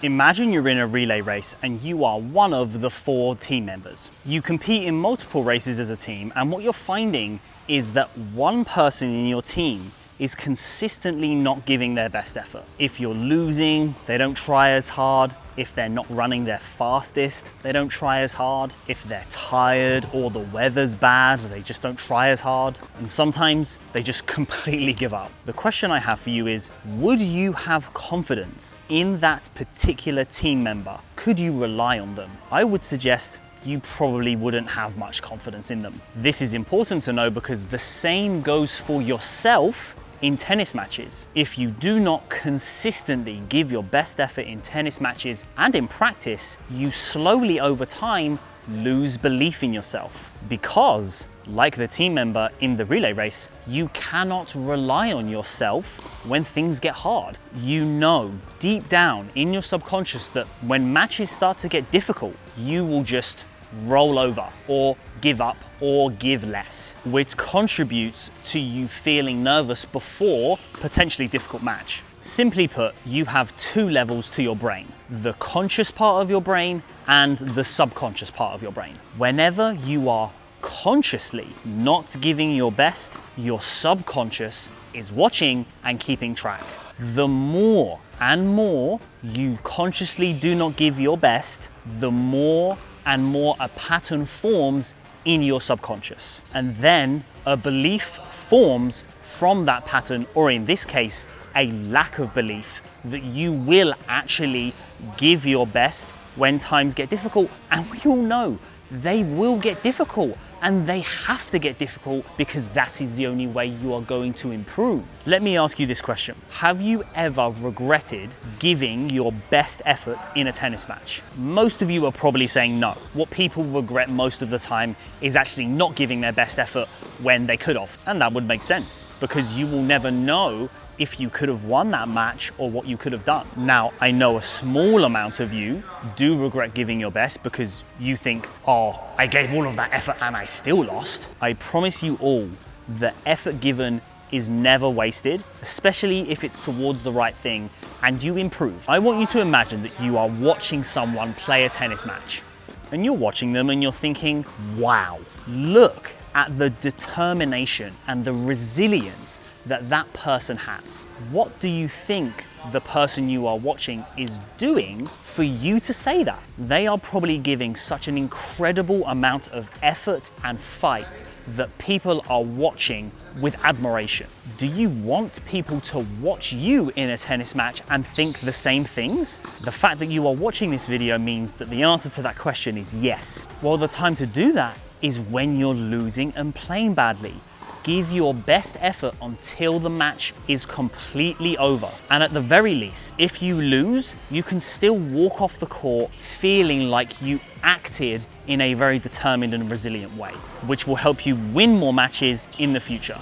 Imagine you're in a relay race and you are one of the 4 team members. You compete in multiple races as a team, and what you're finding is that one person in your team is consistently not giving their best effort. If you're losing, they don't try as hard. If they're not running their fastest, they don't try as hard. If they're tired or the weather's bad, they just don't try as hard. And sometimes they just completely give up. The question I have for you is, would you have confidence in that particular team member? Could you rely on them? I would suggest you probably wouldn't have much confidence in them. This is important to know because the same goes for yourself in tennis matches. If you do not consistently give your best effort in tennis matches and in practice, you slowly over time lose belief in yourself because, like the team member in the relay race, you cannot rely on yourself when things get hard. You know deep down in your subconscious that when matches start to get difficult, you will just roll over or give up or give less, which contributes to you feeling nervous before potentially difficult match. Simply put, you have 2 levels to your brain: the conscious part of your brain and the subconscious part of your brain. Whenever you are consciously not giving your best, your subconscious is watching and keeping track. The more and more you consciously do not give your best, the more and more a pattern forms in your subconscious. And then a belief forms from that pattern, or in this case, a lack of belief that you will actually give your best when times get difficult. And we all know they will get difficult, and they have to get difficult because that is the only way you are going to improve. Let me ask you this question. Have you ever regretted giving your best effort in a tennis match? Most of you are probably saying no. What people regret most of the time is actually not giving their best effort when they could have. And that would make sense because you will never know if you could have won that match or what you could have done. Now, I know a small amount of you do regret giving your best because you think, oh, I gave all of that effort and I still lost. I promise you all, the effort given is never wasted, especially if it's towards the right thing and you improve. I want you to imagine that you are watching someone play a tennis match and you're watching them and you're thinking, wow, look at the determination and the resilience that that person has. What do you think the person you are watching is doing for you to say that? They are probably giving such an incredible amount of effort and fight that people are watching with admiration. Do you want people to watch you in a tennis match and think the same things? The fact that you are watching this video means that the answer to that question is yes. Well, the time to do that is when you're losing and playing badly. Give your best effort until the match is completely over. And at the very least, if you lose, you can still walk off the court feeling like you acted in a very determined and resilient way, which will help you win more matches in the future.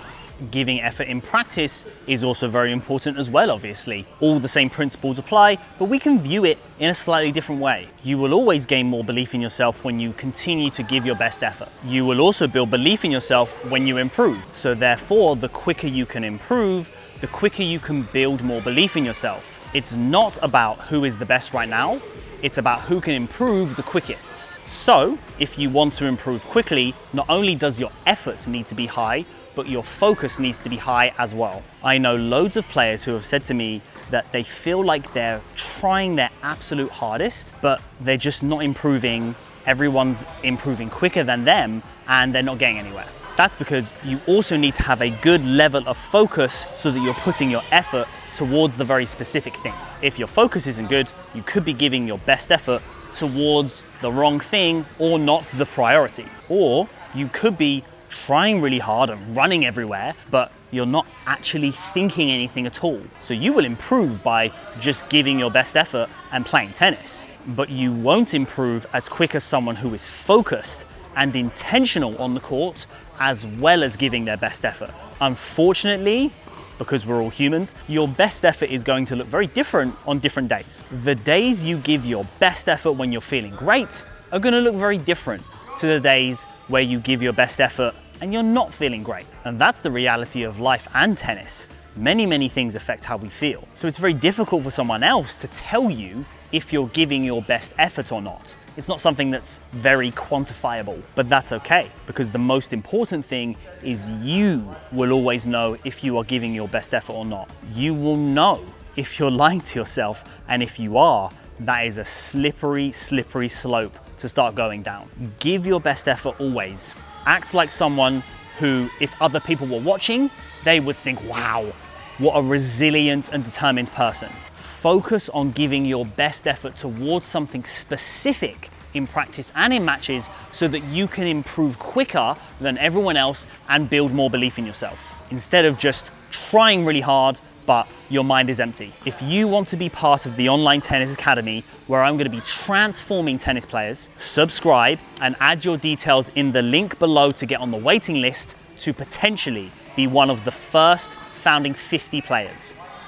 Giving effort in practice is also very important as well, obviously. All the same principles apply, but we can view it in a slightly different way. You will always gain more belief in yourself when you continue to give your best effort. You will also build belief in yourself when you improve. So therefore, the quicker you can improve, the quicker you can build more belief in yourself. It's not about who is the best right now, it's about who can improve the quickest. So, if you want to improve quickly, not only does your effort need to be high, but your focus needs to be high as well. I know loads of players who have said to me that they feel like they're trying their absolute hardest, but they're just not improving. Everyone's improving quicker than them, and they're not getting anywhere. That's because you also need to have a good level of focus so that you're putting your effort towards the very specific thing. If your focus isn't good, you could be giving your best effort towards the wrong thing or not the priority. Or you could be trying really hard and running everywhere, but you're not actually thinking anything at all. So you will improve by just giving your best effort and playing tennis, but you won't improve as quick as someone who is focused and intentional on the court, as well as giving their best effort. Unfortunately, because we're all humans, your best effort is going to look very different on different days. The days you give your best effort when you're feeling great are going to look very different to the days where you give your best effort and you're not feeling great. And that's the reality of life and tennis. Many things affect how we feel. So it's very difficult for someone else to tell you if you're giving your best effort or not. It's not something that's very quantifiable, but that's okay, because the most important thing is you will always know if you are giving your best effort or not. You will know if you're lying to yourself, and if you are, that is a slippery, slippery slope to start going down. Give your best effort always. Act like someone who, if other people were watching, they would think, wow, what a resilient and determined person. Focus on giving your best effort towards something specific in practice and in matches so that you can improve quicker than everyone else and build more belief in yourself, instead of just trying really hard but your mind is empty. If you want to be part of the Online Tennis Academy, where I'm going to be transforming tennis players, subscribe and add your details in the link below to get on the waiting list to potentially be one of the first founding 50 players.